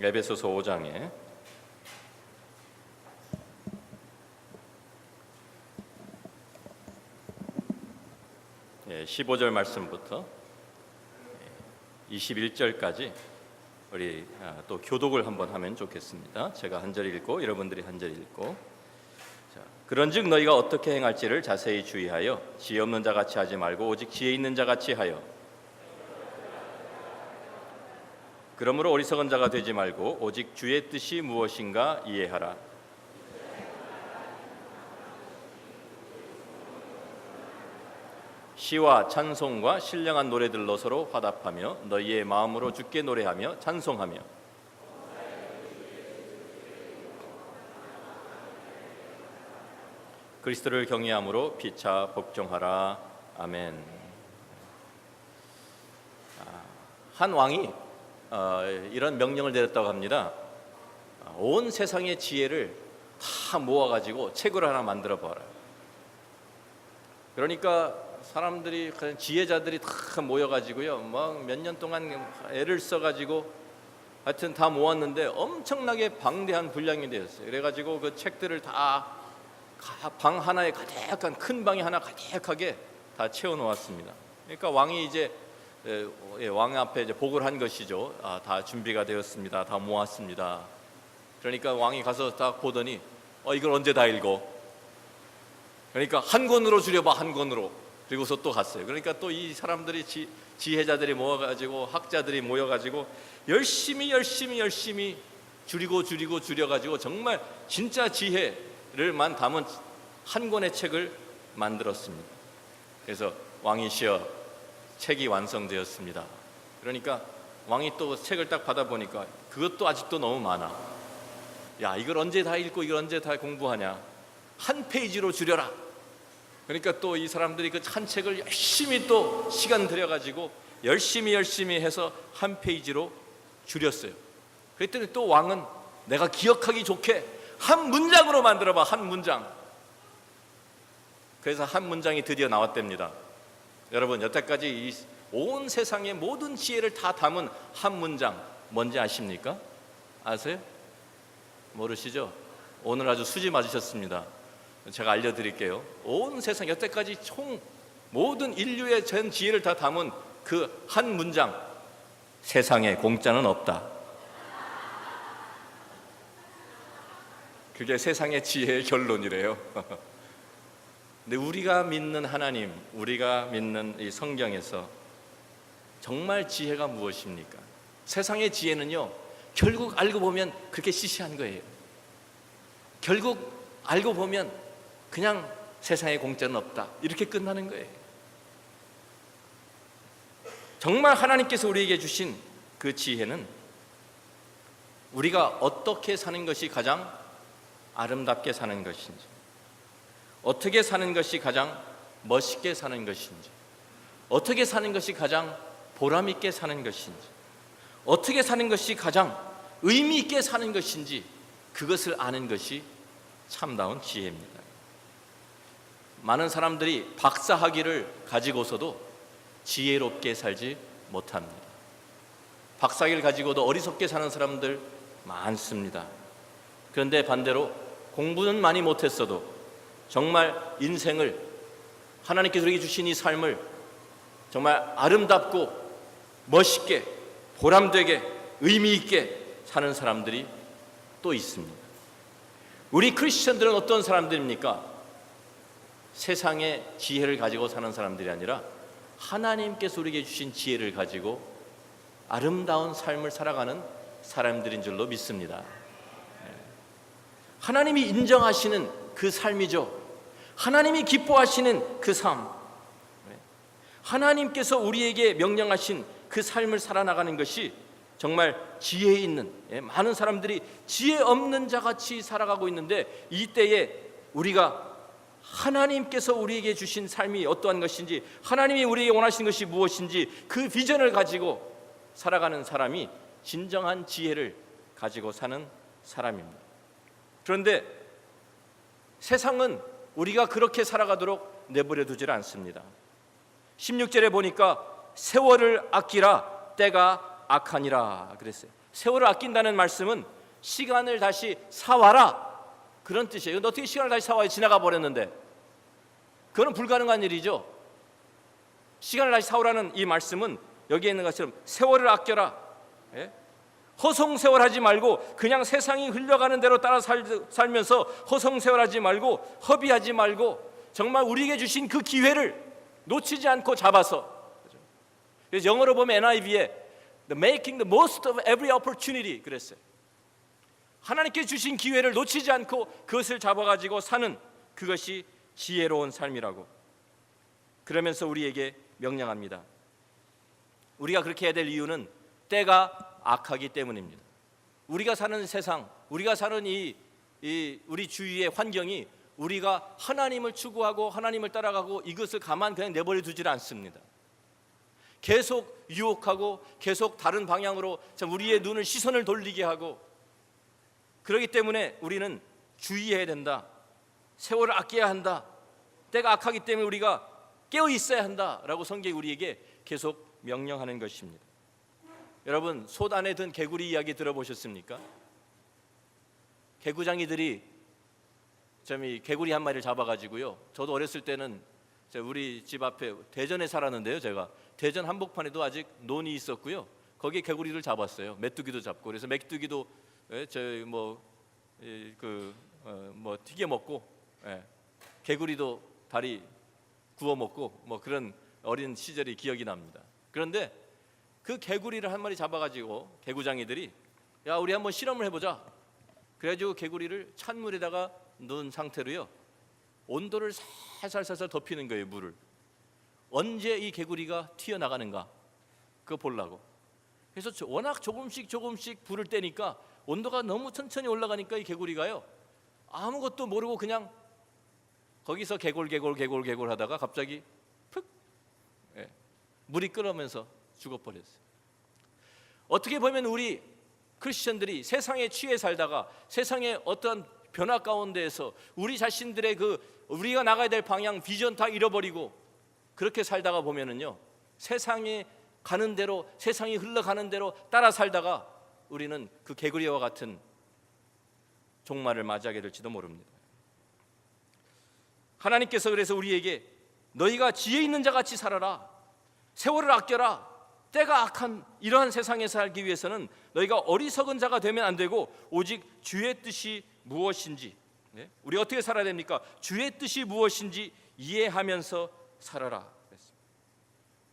에베소서 5장에 15절 말씀부터 21절까지 우리 또 교독을 한번 하면 좋겠습니다. 제가 한 절 읽고 여러분들이 한 절 읽고. 그런즉 너희가 어떻게 행할지를 자세히 주의하여 지혜 없는 자같이 하지 말고 오직 지혜 있는 자같이 하여, 그러므로 어리석은 자가 되지 말고 오직 주의 뜻이 무엇인가 이해하라. 시와 찬송과 신령한 노래들로 서로 화답하며 너희의 마음으로 주께 노래하며 찬송하며 그리스도를 경외함으로 피차 복종하라. 아멘. 한 왕이 이런 명령을 내렸다고 합니다. 온 세상의 지혜를 다 모아가지고 책을 하나 만들어 봐라. 그러니까 사람들이, 지혜자들이 다 모여가지고요, 막 몇 년 동안 애를 써가지고 하여튼 다 모았는데 엄청나게 방대한 분량이 되었어요. 그래가지고 그 책들을 다 방 하나에 가득한, 큰 방이 하나 가득하게 다 채워놓았습니다. 그러니까 왕이 이제 왕 앞에 이제 보고를 한 것이죠. 다 준비가 되었습니다. 다 모았습니다. 그러니까 왕이 가서 딱 보더니 이걸 언제 다 읽어? 그러니까 한 권으로 줄여봐, 한 권으로. 그리고서 또 갔어요. 그러니까 또 이 사람들이 지혜자들이 모여가지고, 학자들이 모여가지고 열심히 줄여가지고 정말 진짜 지혜를만 담은 한 권의 책을 만들었습니다. 그래서 왕이시여, 책이 완성되었습니다. 그러니까 왕이 또 책을 딱 받아보니까 그것도 아직도 너무 많아. 야, 이걸 언제 다 읽고 이걸 언제 다 공부하냐. 한 페이지로 줄여라. 그러니까 또 이 사람들이 그 한 책을 열심히 또 시간 들여가지고 열심히 해서 한 페이지로 줄였어요. 그랬더니 또 왕은 내가 기억하기 좋게 한 문장으로 만들어봐, 한 문장. 그래서 한 문장이 드디어 나왔답니다. 여러분, 여태까지 이 온 세상의 모든 지혜를 다 담은 한 문장 뭔지 아십니까? 아세요? 모르시죠? 오늘 아주 수지 맞으셨습니다. 제가 알려드릴게요. 온 세상 여태까지 총 모든 인류의 전 지혜를 다 담은 그 한 문장, 세상에 공짜는 없다. 그게 세상의 지혜의 결론이래요. 근데 우리가 믿는 하나님, 우리가 믿는 이 성경에서 정말 지혜가 무엇입니까? 세상의 지혜는요, 결국 알고 보면 그렇게 시시한 거예요. 결국 알고 보면 그냥 세상에 공짜는 없다, 이렇게 끝나는 거예요. 정말 하나님께서 우리에게 주신 그 지혜는 우리가 어떻게 사는 것이 가장 아름답게 사는 것인지, 어떻게 사는 것이 가장 멋있게 사는 것인지, 어떻게 사는 것이 가장 보람 있게 사는 것인지, 어떻게 사는 것이 가장 의미 있게 사는 것인지, 그것을 아는 것이 참다운 지혜입니다. 많은 사람들이 박사학위를 가지고서도 지혜롭게 살지 못합니다. 박사학위를 가지고도 어리석게 사는 사람들 많습니다. 그런데 반대로 공부는 많이 못했어도 정말 인생을, 하나님께서 우리에게 주신 이 삶을 정말 아름답고 멋있게, 보람되게, 의미 있게 사는 사람들이 또 있습니다. 우리 크리스천들은 어떤 사람들입니까? 세상의 지혜를 가지고 사는 사람들이 아니라 하나님께서 우리에게 주신 지혜를 가지고 아름다운 삶을 살아가는 사람들인 줄로 믿습니다. 하나님이 인정하시는 그 삶이죠. 하나님이 기뻐하시는 그 삶, 하나님께서 우리에게 명령하신 그 삶을 살아나가는 것이 정말 지혜 있는, 많은 사람들이 지혜 없는 자같이 살아가고 있는데, 이때에 우리가 하나님께서 우리에게 주신 삶이 어떠한 것인지, 하나님이 우리에게 원하시는 것이 무엇인지 그 비전을 가지고 살아가는 사람이 진정한 지혜를 가지고 사는 사람입니다. 그런데 세상은 우리가 그렇게 살아가도록 내버려 두질 않습니다. 16절에 보니까 세월을 아끼라, 때가 악하니라 그랬어요. 세월을 아낀다는 말씀은 시간을 다시 사와라, 그런 뜻이에요. 근데 어떻게 시간을 다시 사와야 지나가 버렸는데? 그건 불가능한 일이죠. 시간을 다시 사오라는 이 말씀은 여기에 있는 것처럼 세월을 아껴라, 예? 허송세월하지 말고 그냥 세상이 흘러가는 대로 따라 살면서 허송세월하지 말고 허비하지 말고 정말 우리에게 주신 그 기회를 놓치지 않고 잡아서. 그래서 영어로 보면 NIV에 making the most of every opportunity 그랬어요. 하나님께 주신 기회를 놓치지 않고 그것을 잡아가지고 사는, 그것이 지혜로운 삶이라고. 그러면서 우리에게 명령합니다. 우리가 그렇게 해야 될 이유는 때가 악하기 때문입니다. 우리가 사는 세상, 우리가 사는 이 우리 주위의 환경이 우리가 하나님을 추구하고 하나님을 따라가고 이것을 가만 그냥 내버려 두질 않습니다. 계속 유혹하고 계속 다른 방향으로 우리의 눈을, 시선을 돌리게 하고, 그렇기 때문에 우리는 주의해야 된다. 세월을 아껴야 한다. 때가 악하기 때문에 우리가 깨어 있어야 한다라고 성경이 우리에게 계속 명령하는 것입니다. 여러분, 솥 안에 든 개구리 이야기 들어보셨습니까? 개구장이들이 개구리 한 마리를 잡아가지고요. 저도 어렸을 때는 우리 집 앞에 대전에 살았는데요. 제가 대전 한복판에도 아직 논이 있었고요. 거기에 개구리를 잡았어요. 메뚜기도 잡고. 그래서 메뚜기도 튀겨 먹고, 개구리도 다리 구워 먹고, 그런 어린 시절이 기억이 납니다. 그런데 그 개구리를 한 마리 잡아가지고 개구장이들이, 야, 우리 한번 실험을 해보자. 그래가지고 개구리를 찬물에다가 넣은 상태로요, 온도를 살살살살 덮이는 거예요. 물을. 언제 이 개구리가 튀어나가는가 그거 보려고. 그래서 워낙 조금씩 불을 떼니까 온도가 너무 천천히 올라가니까 이 개구리가요, 아무것도 모르고 그냥 거기서 개골 하다가 갑자기 푹, 물이 끓으면서 죽어버렸어요. 어떻게 보면 우리 크리스천들이 세상에 취해 살다가 세상의 어떠한 변화 가운데에서 우리 자신들의 우리가 나가야 될 방향, 비전 다 잃어버리고 그렇게 살다가 보면은요, 세상에 가는 대로, 세상이 흘러가는 대로 따라 살다가 우리는 그 개구리와 같은 종말을 맞이하게 될지도 모릅니다. 하나님께서 그래서 우리에게 너희가 지혜 있는 자 같이 살아라, 세월을 아껴라, 때가 악한 이러한 세상에 살기 위해서는 너희가 어리석은 자가 되면 안 되고 오직 주의 뜻이 무엇인지, 우리 어떻게 살아야 됩니까? 주의 뜻이 무엇인지 이해하면서 살아라.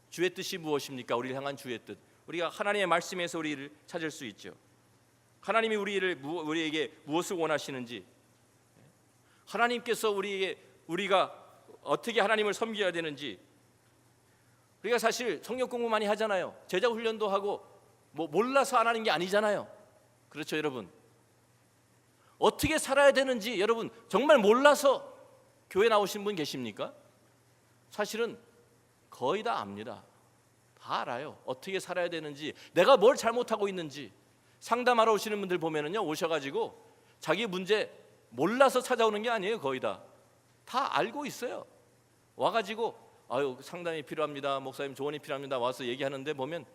주의 뜻이 무엇입니까? 우리를 향한 주의 뜻. 우리가 하나님의 말씀에서 우리를 찾을 수 있죠. 하나님이 우리에게 무엇을 원하시는지, 하나님께서 우리가 어떻게 하나님을 섬겨야 되는지. 우리가 사실 성경 공부 많이 하잖아요. 제자 훈련도 하고 몰라서 안 하는 게 아니잖아요. 그렇죠, 여러분? 어떻게 살아야 되는지 여러분 정말 몰라서 교회 나오신 분 계십니까? 사실은 거의 다 압니다. 다 알아요. 어떻게 살아야 되는지, 내가 뭘 잘못하고 있는지. 상담하러 오시는 분들 보면은요, 오셔가지고 자기 문제 몰라서 찾아오는 게 아니에요. 거의 다 알고 있어요. 와가지고 상담이 필요합니다, 목사님 조언이 필요합니다, 와서 얘기하는데 보면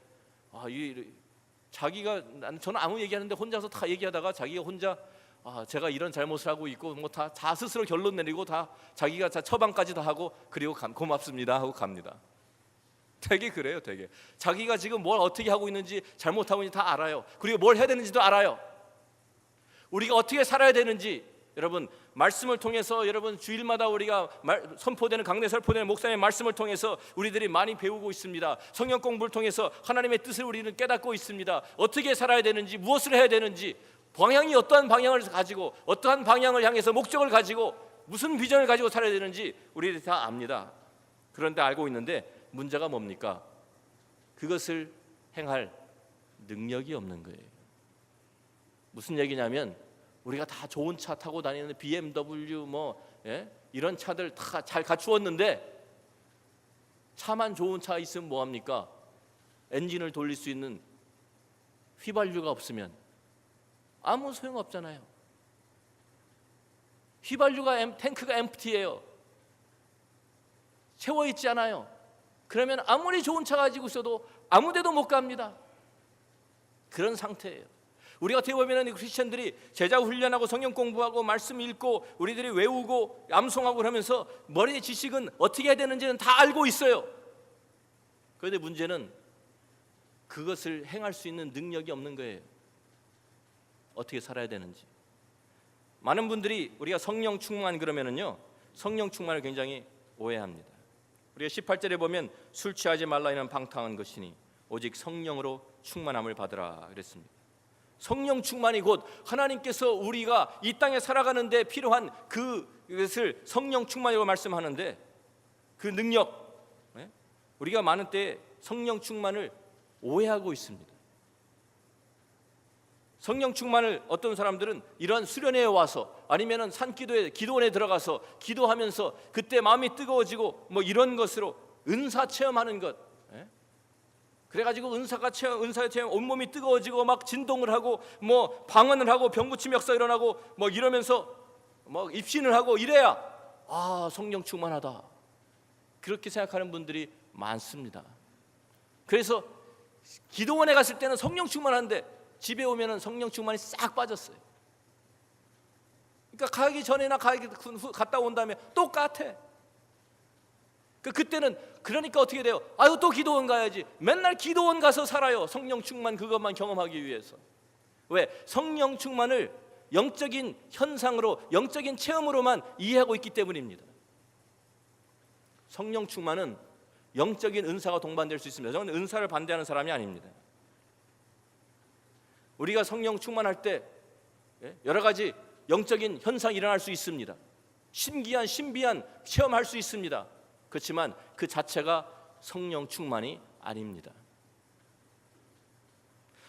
저는 아무 얘기하는데 혼자서 다 얘기하다가 자기가 혼자 제가 이런 잘못을 하고 있고 다 스스로 결론 내리고 다 자기가 처방까지 다 하고, 그리고 고맙습니다 하고 갑니다. 되게 그래요. 되게 자기가 지금 뭘 어떻게 하고 있는지, 잘못하고 있는지 다 알아요. 그리고 뭘 해야 되는지도 알아요. 우리가 어떻게 살아야 되는지 여러분 말씀을 통해서, 여러분 주일마다 우리가 선포되는, 강대 선포되는 목사님의 말씀을 통해서 우리들이 많이 배우고 있습니다. 성경 공부를 통해서 하나님의 뜻을 우리는 깨닫고 있습니다. 어떻게 살아야 되는지, 무엇을 해야 되는지, 방향이 어떠한 방향을 가지고, 어떠한 방향을 향해서 목적을 가지고, 무슨 비전을 가지고 살아야 되는지 우리들이 다 압니다. 그런데 알고 있는데 문제가 뭡니까? 그것을 행할 능력이 없는 거예요. 무슨 얘기냐면, 우리가 다 좋은 차 타고 다니는 BMW 이런 차들 다 잘 갖추었는데, 차만 좋은 차 있으면 뭐합니까? 엔진을 돌릴 수 있는 휘발유가 없으면 아무 소용없잖아요. 휘발유가 탱크가 엠프티예요. 채워있지 않아요. 그러면 아무리 좋은 차 가지고 있어도 아무 데도 못 갑니다. 그런 상태예요. 우리가 어떻게 보면 크리스천들이 제자 훈련하고 성경 공부하고 말씀 읽고 우리들이 외우고 암송하고 그러면서 머리의 지식은 어떻게 해야 되는지는 다 알고 있어요. 그런데 문제는 그것을 행할 수 있는 능력이 없는 거예요. 어떻게 살아야 되는지. 많은 분들이 우리가 성령 충만 그러면은요, 성령 충만을 굉장히 오해합니다. 우리가 18절에 보면 술 취하지 말라 이는 방탕한 것이니 오직 성령으로 충만함을 받으라 그랬습니다. 성령 충만이 곧 하나님께서 우리가 이 땅에 살아가는데 필요한 그것을 성령 충만이라고 말씀하는데, 그 능력, 우리가 많은 때 성령 충만을 오해하고 있습니다. 성령 충만을 어떤 사람들은 이런 수련회에 와서 아니면은 산기도에 기도원에 들어가서 기도하면서 그때 마음이 뜨거워지고 뭐 이런 것으로 은사 체험하는 것, 그래가지고 은사 체험 온몸이 뜨거워지고 막 진동을 하고 뭐 방언을 하고 병고침 역사 일어나고 뭐 이러면서 뭐 입신을 하고 이래야 성령 충만하다, 그렇게 생각하는 분들이 많습니다. 그래서 기도원에 갔을 때는 성령 충만한데 집에 오면은 성령 충만이 싹 빠졌어요. 그러니까 가기 전에나 갔다 온 다음에 똑같아. 그때는 그러니까 어떻게 돼요? 또 기도원 가야지. 맨날 기도원 가서 살아요. 성령 충만 그것만 경험하기 위해서. 왜? 성령 충만을 영적인 현상으로, 영적인 체험으로만 이해하고 있기 때문입니다. 성령 충만은 영적인 은사가 동반될 수 있습니다. 저는 은사를 반대하는 사람이 아닙니다. 우리가 성령 충만할 때 여러 가지 영적인 현상이 일어날 수 있습니다. 신비한 체험할 수 있습니다. 그렇지만 그 자체가 성령 충만이 아닙니다.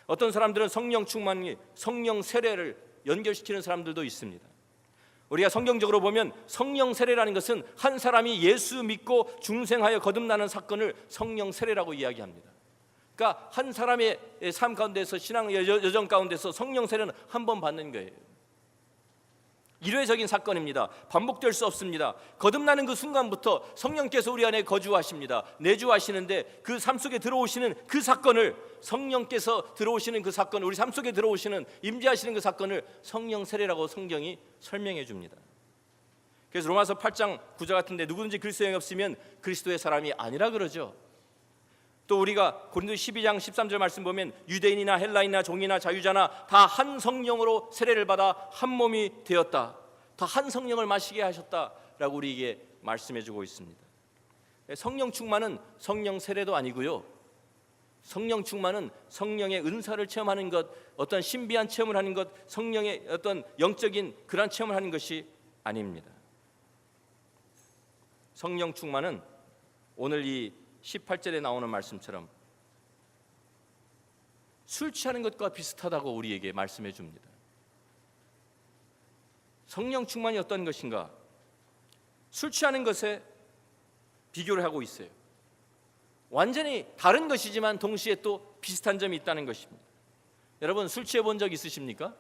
어떤 사람들은 성령 충만이 성령 세례를 연결시키는 사람들도 있습니다. 우리가 성경적으로 보면 성령 세례라는 것은 한 사람이 예수 믿고 중생하여 거듭나는 사건을 성령 세례라고 이야기합니다. 그러니까 한 사람의 삶 가운데서, 신앙 여정 가운데서 성령 세례는 한 번 받는 거예요. 일회적인 사건입니다. 반복될 수 없습니다. 거듭나는 그 순간부터 성령께서 우리 안에 거주하십니다. 내주하시는데 그 삶 속에 들어오시는 그 사건을, 성령께서 들어오시는 그 사건을, 우리 삶 속에 들어오시는, 임재하시는 그 사건을 성령 세례라고 성경이 설명해 줍니다. 그래서 로마서 8장 9절 같은데 누구든지 그리스도에 없으면 그리스도의 사람이 아니라 그러죠. 또 우리가 고린도 12장 13절 말씀 보면 유대인이나 헬라인이나 종이나 자유자나 다 한 성령으로 세례를 받아 한 몸이 되었다, 다 한 성령을 마시게 하셨다라고 우리에게 말씀해 주고 있습니다. 성령 충만은 성령 세례도 아니고요, 성령 충만은 성령의 은사를 체험하는 것, 어떤 신비한 체험을 하는 것, 성령의 어떤 영적인 그런 체험을 하는 것이 아닙니다. 성령 충만은 오늘 이 18절에 나오는 말씀처럼 술 취하는 것과 비슷하다고 우리에게 말씀해 줍니다. 성령 충만이 어떤 것인가? 술 취하는 것에 비교를 하고 있어요. 완전히 다른 것이지만 동시에 또 비슷한 점이 있다는 것입니다. 여러분 술 취해 본 적 있으십니까?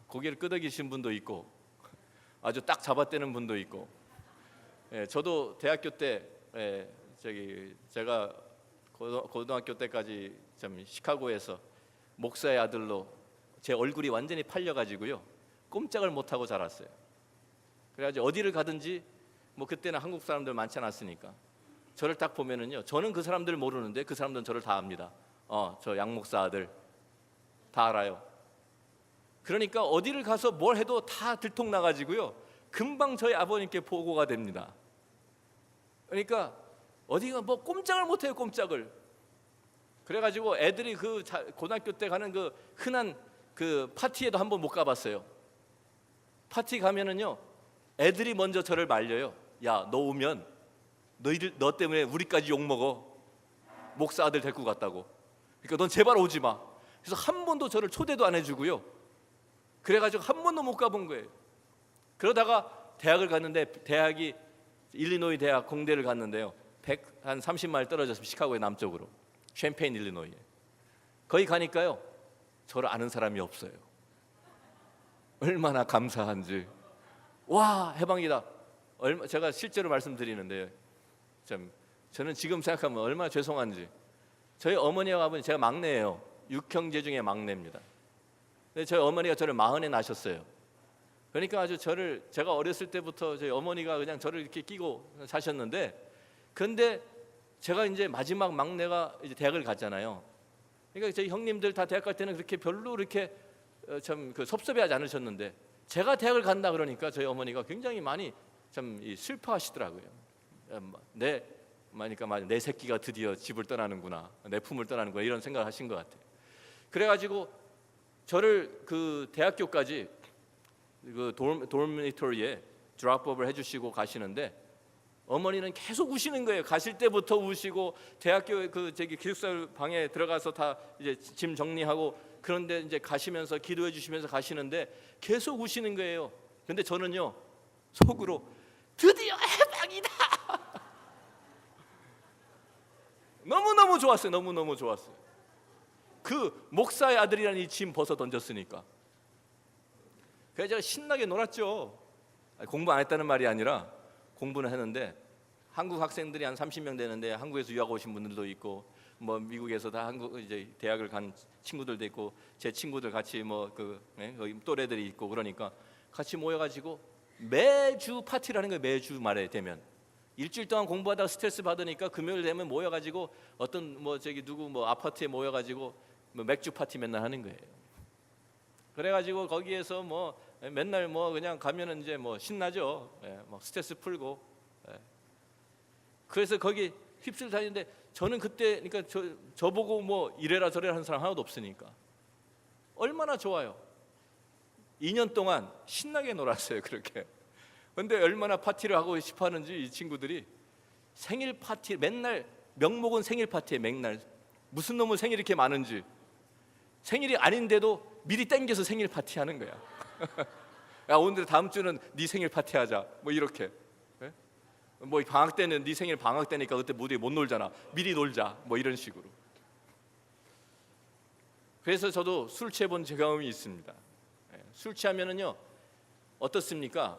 고개를 끄덕이신 분도 있고 아주 딱 잡아떼는 분도 있고, 저도 대학교 때 제가 고등학교 때까지 참 시카고에서 목사의 아들로 제 얼굴이 완전히 팔려가지고요, 꼼짝을 못하고 자랐어요. 그래가지고 어디를 가든지 뭐 그때는 한국 사람들 많지 않았으니까 저를 딱 보면은요, 저는 그 사람들을 모르는데 그 사람들은 저를 다 압니다. 저 양 목사 아들 다 알아요. 그러니까 어디를 가서 뭘 해도 다 들통나가지고요, 금방 저희 아버님께 보고가 됩니다. 그러니까 어디가 뭐 꼼짝을 못해요, 꼼짝을. 그래가지고 애들이 그 고등학교 때 가는 그 흔한 그 파티에도 한번 못 가봤어요. 파티 가면은요, 애들이 먼저 저를 말려요. 야, 너 오면 너 때문에 우리까지 욕 먹어. 목사 아들 데리고 갔다고. 그러니까 넌 제발 오지 마. 그래서 한 번도 저를 초대도 안 해주고요. 그래가지고 한 번도 못 가본 거예요. 그러다가 대학을 갔는데, 대학이 일리노이 대학 공대를 갔는데요, 한 30마일 떨어져서 시카고의 남쪽으로 샴페인 일리노이에 거기 가니까요, 저를 아는 사람이 없어요. 얼마나 감사한지. 와, 해방이다. 제가 실제로 말씀드리는데 참 저는 지금 생각하면 얼마나 죄송한지. 저희 어머니와 아버님, 제가 막내예요. 육형제 중에 막내입니다. 근데 저희 어머니가 저를 40에 낳으셨어요. 그러니까 아주 제가 어렸을 때부터 저희 어머니가 그냥 저를 이렇게 끼고 사셨는데, 근데 제가 이제 마지막 막내가 이제 대학을 갔잖아요. 그러니까 저희 형님들 다 대학 갈 때는 그렇게 별로 이렇게 참 섭섭해하지 않으셨는데, 제가 대학을 간다 그러니까 저희 어머니가 굉장히 많이 참 슬퍼하시더라고요. 그러니까 내 새끼가 드디어 집을 떠나는구나, 내 품을 떠나는구나, 이런 생각을 하신 것 같아요. 그래가지고 저를 그 대학교까지 그 dormitory에 드롭업을 해주시고 가시는데, 어머니는 계속 우시는 거예요. 가실 때부터 우시고, 대학교 기숙사 방에 들어가서 다 이제 짐 정리하고, 그런데 이제 가시면서 기도해 주시면서 가시는데 계속 우시는 거예요. 근데 저는요, 속으로 드디어 해방이다. 너무너무 좋았어요. 너무너무 좋았어요. 그 목사의 아들이라는 이 짐 벗어 던졌으니까. 그래서 제가 신나게 놀았죠. 공부 안 했다는 말이 아니라 공부는 했는데, 한국 학생들이 한 30명 되는데 한국에서 유학 오신 분들도 있고, 뭐 미국에서 다 한국 이제 대학을 간 친구들도 있고, 제 친구들 같이 거기 또래들이 있고, 그러니까 같이 모여가지고 매주 파티를 하는 거예요. 매주 말에 되면 일주일 동안 공부하다가 스트레스 받으니까 금요일 되면 모여가지고 어떤 누구 아파트에 모여가지고 맥주 파티 맨날 하는 거예요. 그래가지고 거기에서 맨날 그냥 가면은 이제 신나죠. 스트레스 풀고. 그래서 거기 휩쓸 다니는데, 저는 그때 그러니까 저보고 이래라 저래라 하는 사람 하나도 없으니까 얼마나 좋아요. 2년 동안 신나게 놀았어요. 그렇게. 근데 얼마나 파티를 하고 싶어 하는지, 이 친구들이 생일 파티 맨날, 명목은 생일 파티에 맨날 무슨 놈의 생일이 이렇게 많은지, 생일이 아닌데도 미리 땡겨서 생일 파티 하는 거야. 야, 오늘 다음 주는 네 생일 파티 하자, 이렇게. 방학 때는 네 생일 방학 때니까 그때 무대에 못 놀잖아, 미리 놀자, 이런 식으로. 그래서 저도 술 취해본 경험이 있습니다. 술 취하면은요 어떻습니까?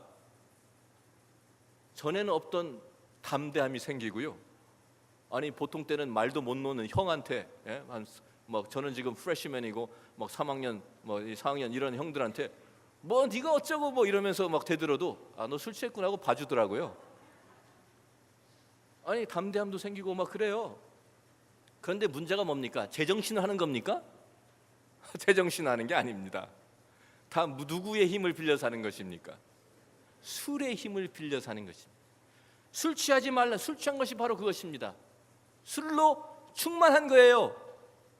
전에는 없던 담대함이 생기고요. 아니 보통 때는 말도 못 놓는 형한테, 저는 지금 프레시맨이고 3학년 4학년 이런 형들한테 네가 어쩌고 이러면서 대들어도 너 술 취했구나 하고 봐주더라고요. 아니 담대함도 생기고 그래요. 그런데 문제가 뭡니까? 제정신을 하는 겁니까? 제정신을 하는 게 아닙니다. 다 누구의 힘을 빌려서 하는 것입니까? 술의 힘을 빌려서 하는 것입니다. 술 취하지 말라. 술 취한 것이 바로 그것입니다. 술로 충만한 거예요.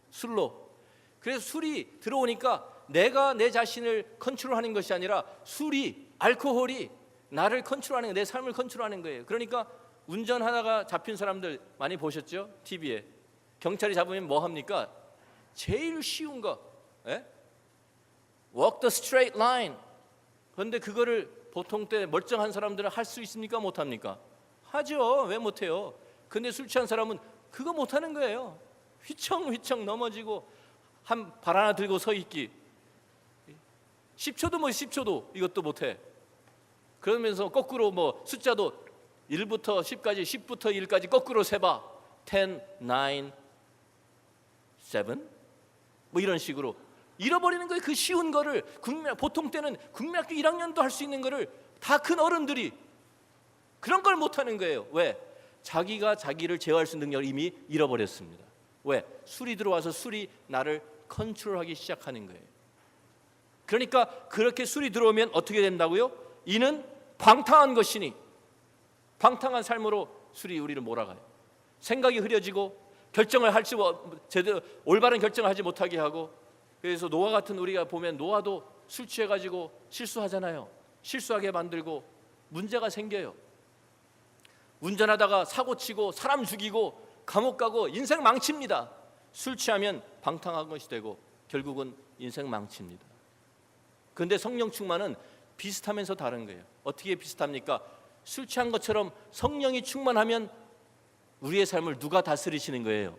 술로. 그래서 술이 들어오니까 내가 내 자신을 컨트롤하는 것이 아니라 알코올이 나를 컨트롤하는 거예요. 내 삶을 컨트롤하는 거예요. 그러니까 운전하다가 잡힌 사람들 많이 보셨죠? TV에. 경찰이 잡으면 뭐 합니까? 제일 쉬운 거, walk the straight line. 그런데 그거를 보통 때 멀쩡한 사람들은 할 수 있습니까? 못합니까? 하죠. 왜 못해요? 근데 술 취한 사람은 그거 못하는 거예요. 휘청휘청 넘어지고 한 발 하나 들고 서 있기, 10초도 10초도 이것도 못해. 그러면서 거꾸로 숫자도 1부터 10까지, 10부터 1까지 거꾸로 세봐. 10, 9, 7 이런 식으로 잃어버리는 거예요. 그 쉬운 거를 보통 때는 국민학교 1학년도 할 수 있는 거를 다 큰 어른들이 그런 걸 못하는 거예요. 왜? 자기가 자기를 제어할 수 있는 능력을 이미 잃어버렸습니다. 왜? 술이 들어와서 술이 나를 컨트롤하기 시작하는 거예요. 그러니까 그렇게 술이 들어오면 어떻게 된다고요? 이는 방탕한 것이니, 방탕한 삶으로 술이 우리를 몰아가요. 생각이 흐려지고 결정을 제대로 올바른 결정을 하지 못하게 하고. 그래서 노아 같은 우리가 보면 노아도 술 취해가지고 실수하잖아요. 실수하게 만들고 문제가 생겨요. 운전하다가 사고 치고 사람 죽이고 감옥 가고 인생 망칩니다. 술 취하면 방탕한 것이 되고 결국은 인생 망칩니다. 그런데 성령 충만은 비슷하면서 다른 거예요. 어떻게 비슷합니까? 술 취한 것처럼 성령이 충만하면 우리의 삶을 누가 다스리시는 거예요?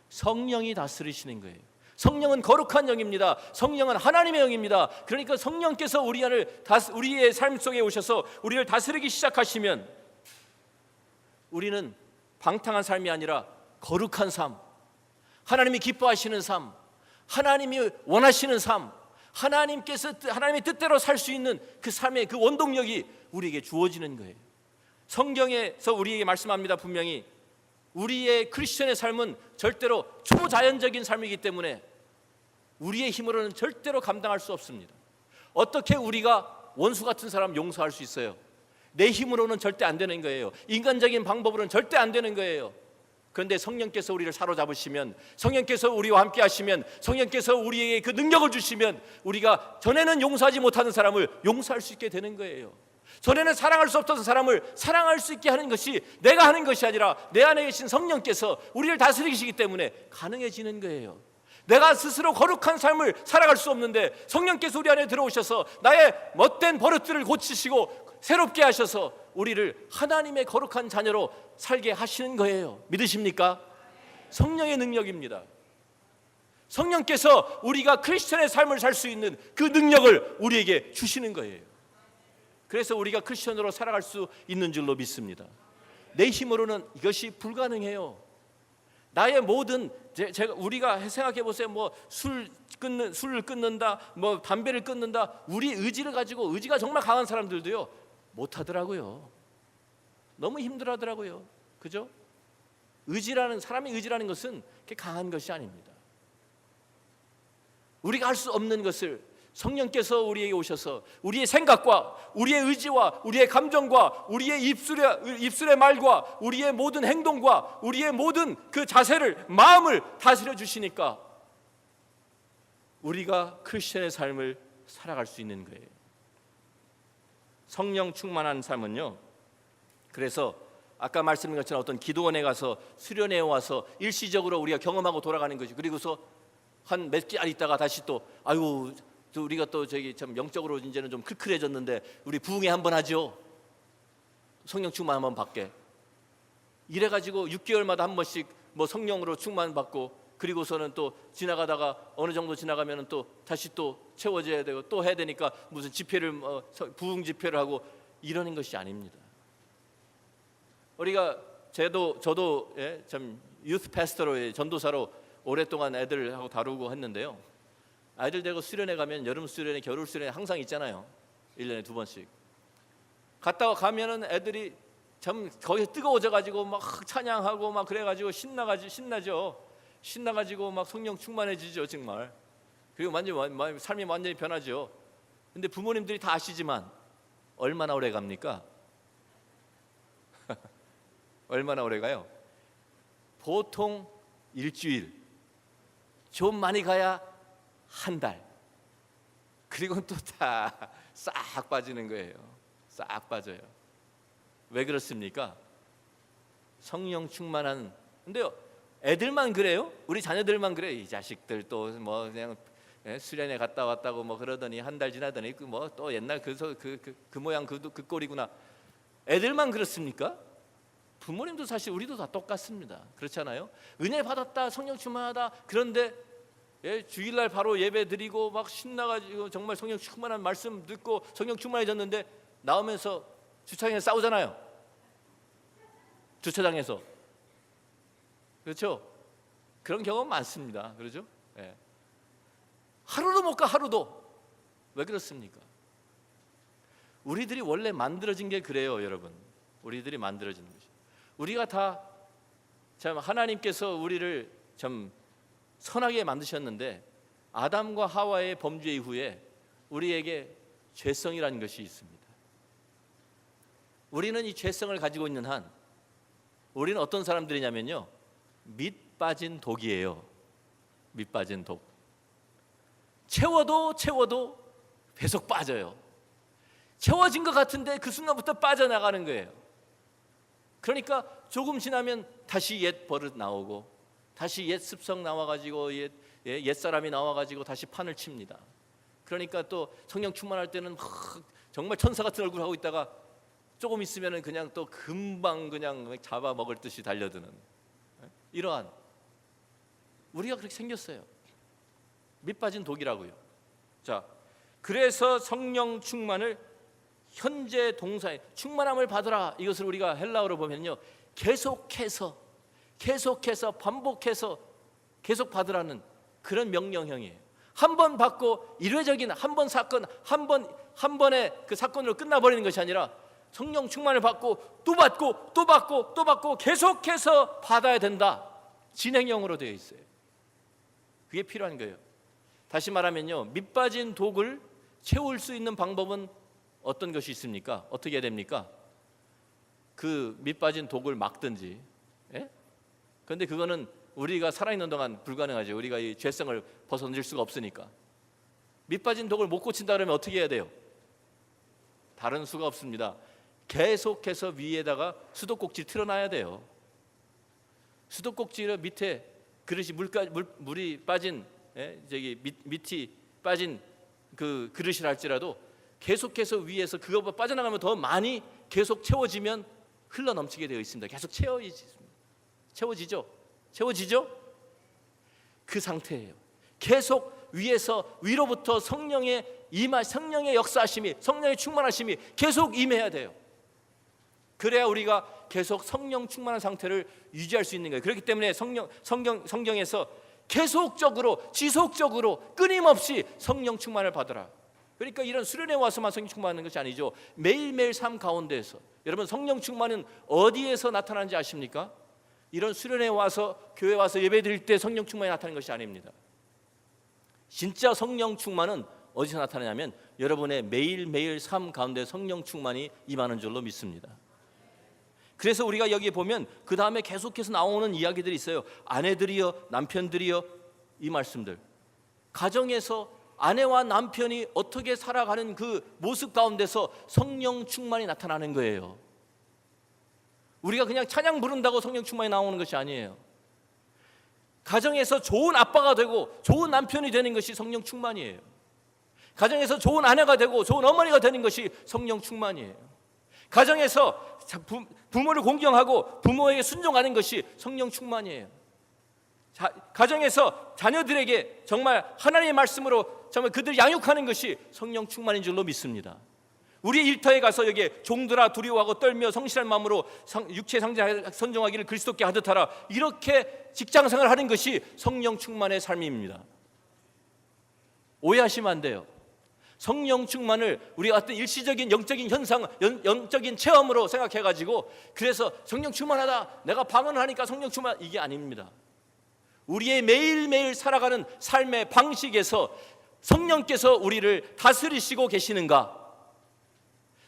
성령이 다스리시는 거예요. 성령은 거룩한 영입니다. 성령은 하나님의 영입니다. 그러니까 성령께서 우리의 삶 속에 오셔서 우리를 다스리기 시작하시면 우리는 방탕한 삶이 아니라 거룩한 삶, 하나님이 기뻐하시는 삶, 하나님이 원하시는 삶, 하나님의 뜻대로 살 수 있는 그 삶의 그 원동력이 우리에게 주어지는 거예요. 성경에서 우리에게 말씀합니다. 분명히 우리의 크리스천의 삶은 절대로 초자연적인 삶이기 때문에 우리의 힘으로는 절대로 감당할 수 없습니다. 어떻게 우리가 원수 같은 사람 용서할 수 있어요? 내 힘으로는 절대 안 되는 거예요. 인간적인 방법으로는 절대 안 되는 거예요. 그런데 성령께서 우리를 사로잡으시면, 성령께서 우리와 함께 하시면, 성령께서 우리에게 그 능력을 주시면 우리가 전에는 용서하지 못하는 사람을 용서할 수 있게 되는 거예요. 전에는 사랑할 수 없던 사람을 사랑할 수 있게 하는 것이 내가 하는 것이 아니라 내 안에 계신 성령께서 우리를 다스리시기 때문에 가능해지는 거예요. 내가 스스로 거룩한 삶을 살아갈 수 없는데 성령께서 우리 안에 들어오셔서 나의 못된 버릇들을 고치시고 새롭게 하셔서 우리를 하나님의 거룩한 자녀로 살게 하시는 거예요. 믿으십니까? 성령의 능력입니다. 성령께서 우리가 크리스천의 삶을 살 수 있는 그 능력을 우리에게 주시는 거예요. 그래서 우리가 크리스천으로 살아갈 수 있는 줄로 믿습니다. 내 힘으로는 이것이 불가능해요. 나의 모든 우리가 생각해 보세요. 뭐 술을 끊는다, 뭐 담배를 끊는다. 우리 의지를 가지고 의지가 정말 강한 사람들도요 못 하더라고요. 너무 힘들어하더라고요. 그죠? 사람의 의지라는 것은 그렇게 강한 것이 아닙니다. 우리가 할 수 없는 것을 성령께서 우리에게 오셔서 우리의 생각과 우리의 의지와 우리의 감정과 우리의 입술의 말과 우리의 모든 행동과 우리의 모든 그 자세를, 마음을 다스려 주시니까 우리가 크리스천의 삶을 살아갈 수 있는 거예요. 성령 충만한 삶은요, 그래서 아까 말씀드린 것처럼 어떤 기도원에 가서 수련회에 와서 일시적으로 우리가 경험하고 돌아가는 거죠. 그리고서 한 몇 달 있다가 다시 또 우리가 또 참 영적으로 이제는 좀 클클해졌는데 우리 부흥회 한번 하죠. 성령 충만 한번 받게. 이래가지고 6개월마다 한 번씩 뭐 성령으로 충만 받고, 그리고서는 또 지나가다가 어느 정도 지나가면은 또 다시 또 채워져야 되고 또 해야 되니까 무슨 집회를 부흥 집회를 하고 이러는 것이 아닙니다. 우리가 저도 참 유스 패스터로 전도사로 오랫동안 애들하고 다루고 했는데요. 아이들 데리고 수련회 가면 여름 수련회, 겨울 수련회 항상 있잖아요. 1년에 2번씩. 갔다가 가면은 애들이 참 거기서 뜨거워져 가지고 막 찬양하고 막 그래 가지고 신나죠. 신나 가지고 막 성령 충만해지죠, 정말. 그리고 완전 삶이 완전히 변하죠. 근데 부모님들이 다 아시지만 얼마나 오래 갑니까? 얼마나 오래 가요? 보통 일주일, 좀 많이 가야 한 달. 그리고 또 다 싹 빠지는 거예요. 싹 빠져요. 왜 그렇습니까? 성령 충만한. 근데요, 애들만 그래요? 우리 자녀들만 그래요? 이 자식들 또 뭐 그냥 수련회 갔다 왔다고 뭐 그러더니 한 달 지나더니 뭐 또 옛날 그 모양 그 꼴이구나. 애들만 그렇습니까? 부모님도 사실 우리도 다 똑같습니다. 그렇잖아요? 은혜 받았다, 성령 충만하다. 그런데 주일날 바로 예배 드리고 막 신나가지고 정말 성령 충만한 말씀 듣고 성령 충만해졌는데 나오면서 주차장에서 싸우잖아요. 주차장에서. 그렇죠? 그런 경험 많습니다. 그렇죠? 하루도 못 가, 하루도. 왜 그렇습니까? 우리들이 원래 만들어진 게 그래요, 여러분. 우리들이 만들어진 것이. 우리가 다 참 하나님께서 우리를 참 선하게 만드셨는데 아담과 하와의 범죄 이후에 우리에게 죄성이라는 것이 있습니다. 우리는 이 죄성을 가지고 있는 한 우리는 어떤 사람들이냐면요, 밑 빠진 독이에요. 밑 빠진 독. 채워도 계속 빠져요. 채워진 것 같은데 그 순간부터 빠져나가는 거예요. 그러니까 조금 지나면 다시 옛 버릇 나오고 다시 옛 습성 나와가지고 옛 사람이 나와가지고 다시 판을 칩니다. 그러니까 또 성령 충만할 때는 막 정말 천사 같은 얼굴 하고 있다가 조금 있으면은 그냥 또 금방 그냥 잡아 먹을 듯이 달려드는 이러한 우리가 그렇게 생겼어요. 밑 빠진 독이라고요. 자, 그래서 성령 충만을 현재 동사에 충만함을 받으라, 이것을 우리가 헬라어로 보면요, 계속해서 반복해서 계속 받으라는 그런 명령형이에요. 한 번 받고 일회적인 한 번 사건, 한 번의 그 사건으로 끝나버리는 것이 아니라 성령 충만을 받고 또 받고 또 받고 또 받고 계속해서 받아야 된다. 진행형으로 되어 있어요. 그게 필요한 거예요. 다시 말하면요, 밑빠진 독을 채울 수 있는 방법은 어떤 것이 있습니까? 어떻게 해야 됩니까? 그 밑빠진 독을 막든지. 예? 그런데 그거는 우리가 살아있는 동안 불가능하죠. 우리가 이 죄성을 벗어낼 수가 없으니까. 밑빠진 독을 못 고친다 그러면 어떻게 해야 돼요? 다른 수가 없습니다. 계속해서 위에다가 수도꼭지를 틀어놔야 돼요. 수도꼭지를 밑에 그릇이 물이 빠진, 저기 밑이 빠진 그 그릇이라 할지라도 계속해서 위에서 그거보다 빠져나가면 더 많이 계속 채워지면 흘러 넘치게 되어 있습니다. 계속 채워지죠? 그 상태예요. 계속 위에서 위로부터 성령의 역사하심이, 성령의 충만하심이 계속 임해야 돼요. 그래야 우리가 계속 성령 충만한 상태를 유지할 수 있는 거예요. 그렇기 때문에 성경에서 계속적으로 지속적으로 끊임없이 성령 충만을 받으라. 그러니까 이런 수련회 와서만 성령 충만하는 것이 아니죠. 매일매일 삶 가운데에서. 여러분, 성령 충만은 어디에서 나타나는지 아십니까? 이런 수련회 와서, 교회 와서 예배 드릴 때 성령 충만이 나타나는 것이 아닙니다. 진짜 성령 충만은 어디서 나타나냐면 여러분의 매일매일 삶 가운데 성령 충만이 임하는 줄로 믿습니다. 그래서 우리가 여기에 보면 그 다음에 계속해서 나오는 이야기들이 있어요. 아내들이여, 남편들이여, 이 말씀들. 가정에서 아내와 남편이 어떻게 살아가는 그 모습 가운데서 성령 충만이 나타나는 거예요. 우리가 그냥 찬양 부른다고 성령 충만이 나오는 것이 아니에요. 가정에서 좋은 아빠가 되고 좋은 남편이 되는 것이 성령 충만이에요. 가정에서 좋은 아내가 되고 좋은 어머니가 되는 것이 성령 충만이에요. 가정에서 부모를 공경하고 부모에게 순종하는 것이 성령 충만이에요. 가정에서 자녀들에게 정말 하나님의 말씀으로 정말 그들 양육하는 것이 성령 충만인 줄로 믿습니다. 우리 일터에 가서 여기에 종들아 두려워하고 떨며 성실한 마음으로 육체 상자 선정하기를 그리스도께 하듯 하라, 이렇게 직장생활을 하는 것이 성령 충만의 삶입니다. 오해하시면 안 돼요. 성령 충만을 우리가 어떤 일시적인 영적인 현상, 영적인 체험으로 생각해가지고 그래서 성령 충만하다, 내가 방언을 하니까 성령 충만, 이게 아닙니다. 우리의 매일매일 살아가는 삶의 방식에서 성령께서 우리를 다스리시고 계시는가?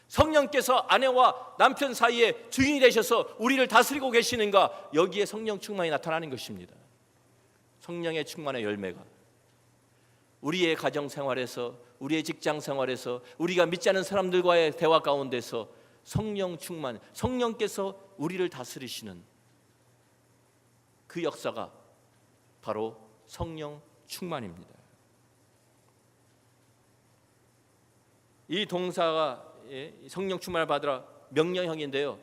성령께서 아내와 남편 사이에 주인이 되셔서 우리를 다스리고 계시는가? 여기에 성령 충만이 나타나는 것입니다. 성령의 충만의 열매가 우리의 가정 생활에서, 우리의 직장 생활에서, 우리가 믿지 않는 사람들과의 대화 가운데서 성령 충만, 성령께서 우리를 다스리시는 그 역사가 바로 성령 충만입니다. 이 동사가 성령 충만을 받으라 명령형인데요,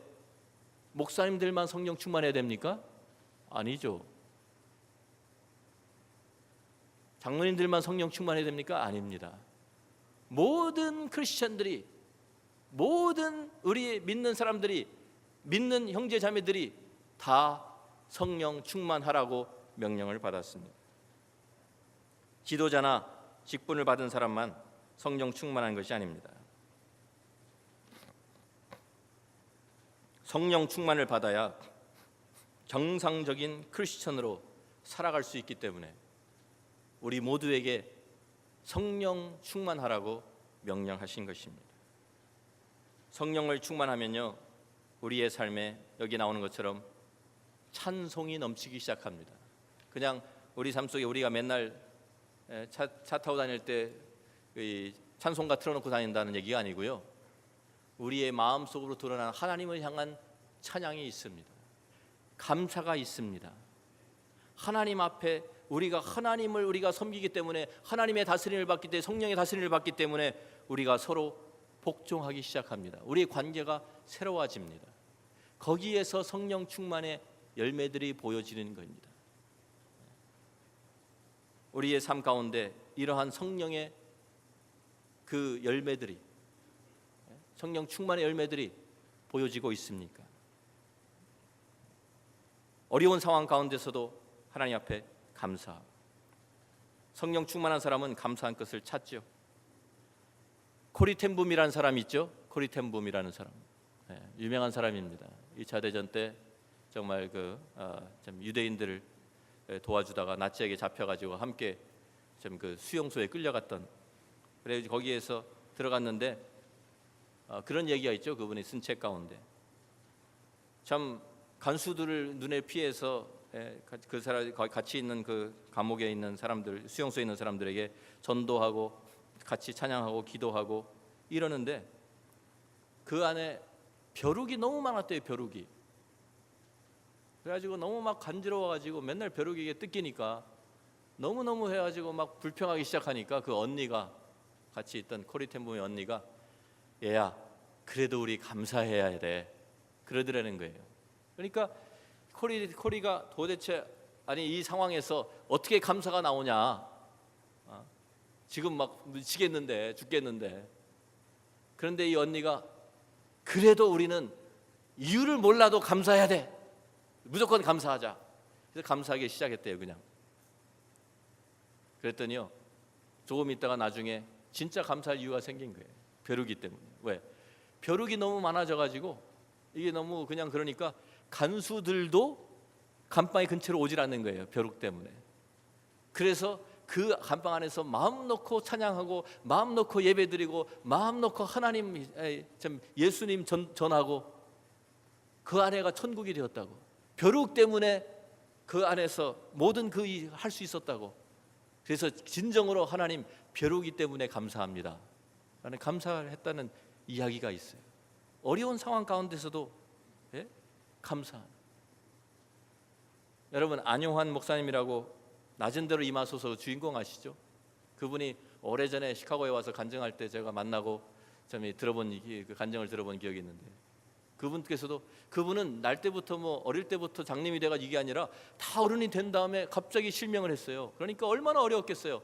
목사님들만 성령 충만해야 됩니까? 아니죠. 장로님들만 성령 충만해야 됩니까? 아닙니다. 모든 크리스천들이, 모든 우리 믿는 사람들이, 믿는 형제 자매들이 다 성령 충만하라고 명령을 받았습니다. 지도자나 직분을 받은 사람만 성령 충만한 것이 아닙니다. 성령 충만을 받아야 정상적인 크리스천으로 살아갈 수 있기 때문에 우리 모두에게 성령 충만하라고 명령하신 것입니다. 성령을 충만하면요, 우리의 삶에 여기 나오는 것처럼 찬송이 넘치기 시작합니다. 그냥 우리 삶 속에 우리가 맨날 차 타고 다닐 때 찬송가 틀어놓고 다닌다는 얘기가 아니고요, 우리의 마음속으로 드러나는 하나님을 향한 찬양이 있습니다. 감사가 있습니다. 하나님 앞에 우리가 섬기기 때문에, 하나님의 다스림을 받기 때문에, 성령의 다스림을 받기 때문에 우리가 서로 복종하기 시작합니다. 우리의 관계가 새로워집니다. 거기에서 성령 충만의 열매들이 보여지는 겁니다. 우리의 삶 가운데 이러한 성령의 그 열매들이, 성령 충만의 열매들이 보여지고 있습니까? 어려운 상황 가운데서도 하나님 앞에 감사. 성령 충만한 사람은 감사한 것을 찾죠. 코리 텐붐이라는 사람이 있죠. 코리 텐붐이라는 사람, 유명한 사람입니다. 2차 대전 때 정말 좀 유대인들을 도와주다가 나치에게 잡혀가지고 함께 좀 그 수용소에 끌려갔던, 그래서 거기에서 들어갔는데 그런 얘기가 있죠. 그분이 쓴 책 가운데 참 간수들을 눈에 피해서 그 사람 같이 있는 그 감옥에 있는 사람들, 수용소에 있는 사람들에게 전도하고 같이 찬양하고 기도하고 이러는데 그 안에 벼룩이 너무 많았대요. 벼룩이. 그래가지고 너무 막 간지러워가지고 맨날 벼룩이게 뜯기니까 너무너무 해가지고 막 불평하기 시작하니까 그 언니가, 같이 있던 코리 텐붐의 언니가, 얘야 그래도 우리 감사해야 돼, 그러더라는 거예요. 그러니까 코리가 도대체 아니 이 상황에서 어떻게 감사가 나오냐, 지금 막 미치겠는데 죽겠는데. 그런데 이 언니가 그래도 우리는 이유를 몰라도 감사해야 돼, 무조건 감사하자. 그래서 감사하기 시작했대요. 그냥. 그랬더니요 조금 있다가 나중에 진짜 감사할 이유가 생긴 거예요. 벼룩이 때문에. 왜? 벼룩이 너무 많아져가지고 이게 너무 그냥 그러니까 간수들도 감방의 근처로 오질 않는 거예요. 벼룩 때문에. 그래서 그 감방 안에서 마음 놓고 찬양하고 마음 놓고 예배드리고 마음 놓고 하나님 예수님 전하고 그 안에가 천국이 되었다고. 벼룩 때문에 그 안에서 모든 그 일 할 수 있었다고. 그래서 진정으로 하나님 벼룩이 때문에 감사합니다 라는 감사를 했다는 이야기가 있어요. 어려운 상황 가운데서도 감사. 여러분 안용환 목사님이라고 낮은 대로 임하소서 주인공 아시죠? 그분이 오래전에 시카고에 와서 간증할 때 제가 만나고 좀 그 간증을 들어본 기억이 있는데, 그분은 날 때부터 어릴 때부터 장님이 돼가지고 이게 아니라 다 어른이 된 다음에 갑자기 실명을 했어요. 그러니까 얼마나 어려웠겠어요.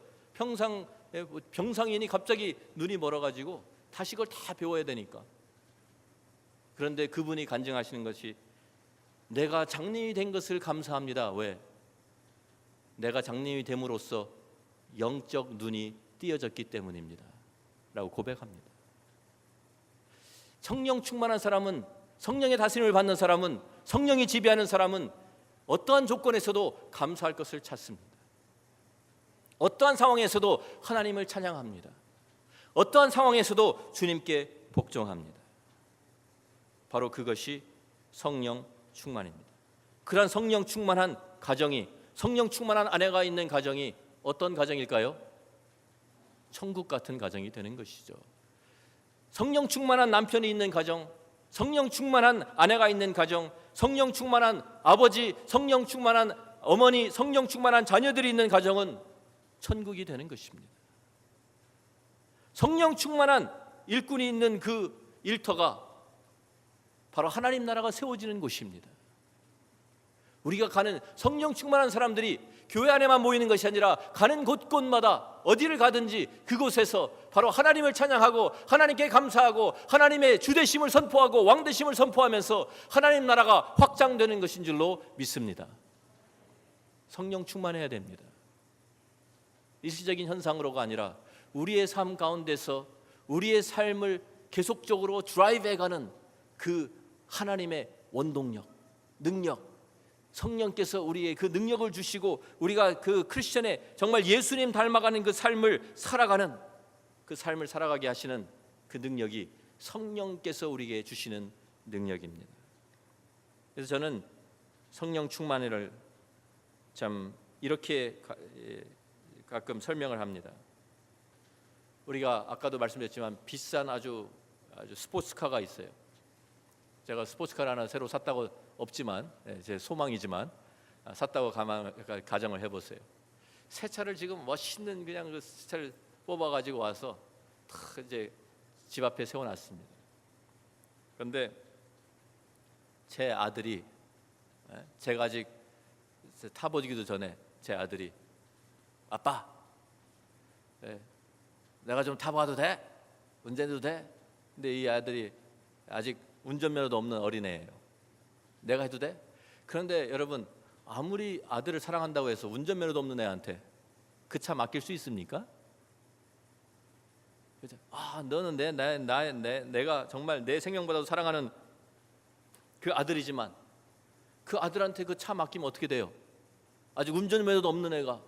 병상이니 갑자기 눈이 멀어가지고 다시 그걸 다 배워야 되니까. 그런데 그분이 간증하시는 것이 내가 장님이 된 것을 감사합니다. 왜? 내가 장님이 됨으로써 영적 눈이 띄어졌기 때문입니다 라고 고백합니다. 성령 충만한 사람은, 성령의 다스림을 받는 사람은, 성령이 지배하는 사람은 어떠한 조건에서도 감사할 것을 찾습니다. 어떠한 상황에서도 하나님을 찬양합니다. 어떠한 상황에서도 주님께 복종합니다. 바로 그것이 성령 충만입니다. 그러한 성령 충만한 가정이, 성령 충만한 아내가 있는 가정이 어떤 가정일까요? 천국 같은 가정이 되는 것이죠. 성령 충만한 남편이 있는 가정, 성령 충만한 아내가 있는 가정, 성령 충만한 아버지, 성령 충만한 어머니, 성령 충만한 자녀들이 있는 가정은 천국이 되는 것입니다. 성령 충만한 일꾼이 있는 그 일터가 바로 하나님 나라가 세워지는 곳입니다. 우리가 가는 성령 충만한 사람들이 교회 안에만 모이는 것이 아니라 가는 곳곳마다 어디를 가든지 그곳에서 바로 하나님을 찬양하고 하나님께 감사하고 하나님의 주되심을 선포하고 왕되심을 선포하면서 하나님 나라가 확장되는 것인 줄로 믿습니다. 성령 충만해야 됩니다. 일시적인 현상으로가 아니라 우리의 삶 가운데서 우리의 삶을 계속적으로 드라이브해가는 그 하나님의 원동력, 능력, 성령께서 우리의 그 능력을 주시고 우리가 그 크리스천의 정말 예수님 닮아가는 그 삶을 살아가는, 그 삶을 살아가게 하시는 그 능력이 성령께서 우리에게 주시는 능력입니다. 그래서 저는 성령 충만을 참 이렇게 가끔 설명을 합니다. 우리가 아까도 말씀드렸지만 비싼 아주 스포츠카가 있어요. 제가 스포츠카를 하나 새로 샀다고 없지만, 제 소망이지만 샀다고 가정을 해보세요. 새 차를 지금 멋있는 그냥 그 차를 뽑아가지고 와서 탁 이제 집 앞에 세워놨습니다. 그런데 제 아들이, 제가 아직 타보기도 전에 제 아들이 아빠, 내가 좀 타봐도 돼? 운전해도 돼? 근데 이 아들이 아직 운전면허도 없는 어린애예요. 내가 해도 돼? 그런데 여러분, 아무리 아들을 사랑한다고 해서 운전면허도 없는 애한테 그 차 맡길 수 있습니까? 그죠? 너는 내가 정말 내 생명보다도 사랑하는 그 아들이지만 그 아들한테 그 차 맡기면 어떻게 돼요? 아직 운전면허도 없는 애가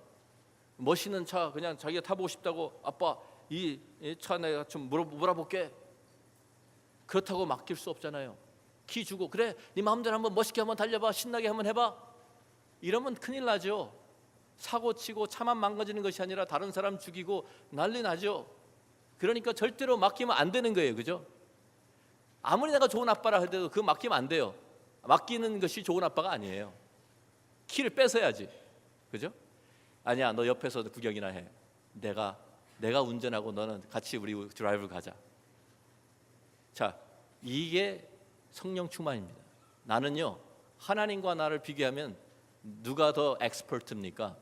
멋있는 차 그냥 자기가 타보고 싶다고, 아빠 이 차 내가 좀 몰아볼게. 그렇다고 맡길 수 없잖아요. 키 주고 그래 네 마음대로 한번 멋있게 한번 달려봐, 신나게 한번 해봐. 이러면 큰일 나죠. 사고 치고 차만 망가지는 것이 아니라 다른 사람 죽이고 난리 나죠. 그러니까 절대로 맡기면 안 되는 거예요. 그죠? 아무리 내가 좋은 아빠라 해도 그거 맡기면 안 돼요. 맡기는 것이 좋은 아빠가 아니에요. 키를 뺏어야지. 그죠? 아니야, 너 옆에서 구경이나 해. 내가 운전하고 너는 같이 우리 드라이브 가자. 자, 이게 성령 충만입니다. 나는요, 하나님과 나를 비교하면 누가 더 엑스퍼트입니까?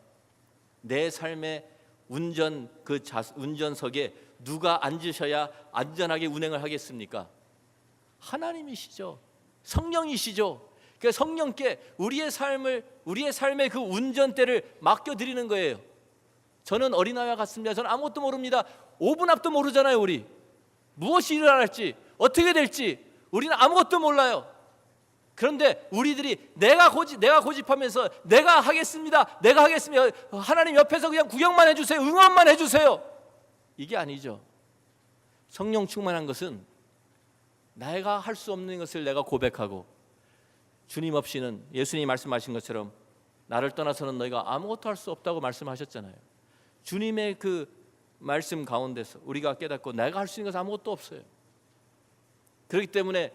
내 삶의 운전석에 누가 앉으셔야 안전하게 운행을 하겠습니까? 하나님이시죠. 성령이시죠. 그러니까 성령께 우리의 삶의 그 운전대를 맡겨드리는 거예요. 저는 어린아이와 같습니다. 저는 아무것도 모릅니다. 5분 앞도 모르잖아요. 우리 무엇이 일어날지 어떻게 될지 우리는 아무것도 몰라요. 그런데 우리들이 내가 고집하면서 내가 하겠습니다. 하나님 옆에서 그냥 구경만 해주세요. 응원만 해주세요. 이게 아니죠. 성령 충만한 것은 내가 할 수 없는 것을 내가 고백하고, 주님 없이는 예수님이 말씀하신 것처럼 나를 떠나서는 너희가 아무것도 할 수 없다고 말씀하셨잖아요. 주님의 그 말씀 가운데서 우리가 깨닫고 내가 할 수 있는 것은 아무것도 없어요. 그렇기 때문에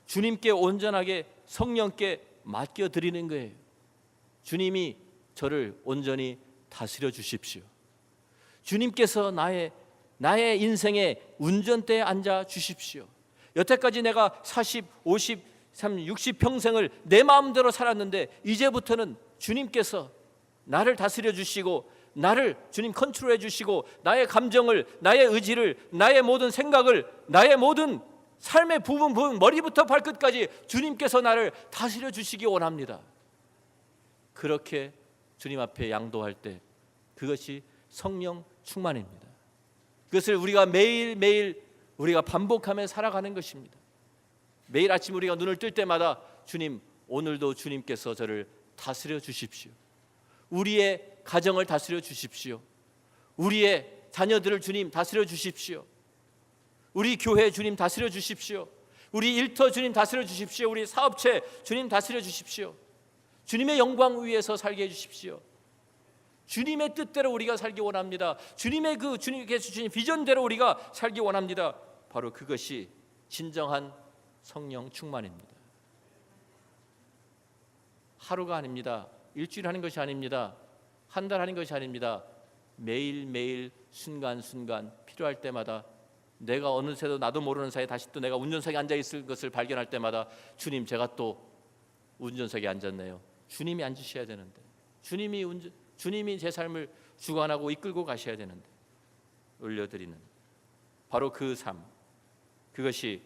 주님께 온전하게 성령께 맡겨드리는 거예요. 주님이 저를 온전히 다스려 주십시오. 주님께서 나의 인생의 운전대에 앉아 주십시오. 여태까지 내가 40, 50, 30, 60 평생을 내 마음대로 살았는데 이제부터는 주님께서 나를 다스려 주시고 나를 주님 컨트롤해 주시고 나의 감정을, 나의 의지를, 나의 모든 생각을, 나의 모든 삶의 부분 머리부터 발끝까지 주님께서 나를 다스려 주시기 원합니다. 그렇게 주님 앞에 양도할 때 그것이 성령 충만입니다. 그것을 우리가 매일매일 우리가 반복하며 살아가는 것입니다. 매일 아침 우리가 눈을 뜰 때마다 주님, 오늘도 주님께서 저를 다스려 주십시오. 우리의 가정을 다스려 주십시오. 우리의 자녀들을 주님 다스려 주십시오. 우리 교회 주님 다스려 주십시오. 우리 일터 주님 다스려 주십시오. 우리 사업체 주님 다스려 주십시오. 주님의 영광 위에서 살게 해 주십시오. 주님의 뜻대로 우리가 살기 원합니다. 주님께서 주신 비전대로 우리가 살기 원합니다. 바로 그것이 진정한 성령 충만입니다. 하루가 아닙니다. 일주일 하는 것이 아닙니다. 한 달 하는 것이 아닙니다. 매일매일 순간순간 필요할 때마다 내가 어느새도 나도 모르는 사이에 다시 또 내가 운전석에 앉아있을 것을 발견할 때마다 주님, 제가 또 운전석에 앉았네요. 주님이 앉으셔야 되는데, 주님이 제 삶을 주관하고 이끌고 가셔야 되는데 올려드리는 바로 그 삶, 그것이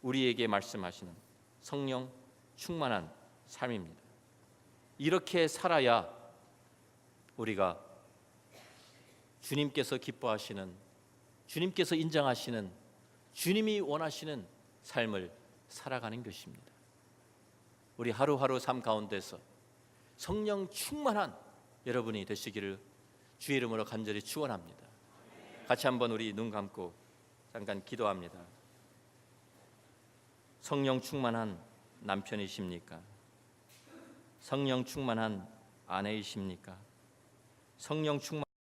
우리에게 말씀하시는 성령 충만한 삶입니다. 이렇게 살아야 우리가 주님께서 기뻐하시는, 주님께서 인정하시는, 주님이 원하시는 삶을 살아가는 것입니다. 우리 하루하루 삶 가운데서 성령 충만한 여러분이 되시기를 주의 이름으로 간절히 축원합니다. 같이 한번 우리 눈 감고 잠깐 기도합니다. 성령 충만한 남편이십니까? 성령 충만한 아내이십니까? 성령 충만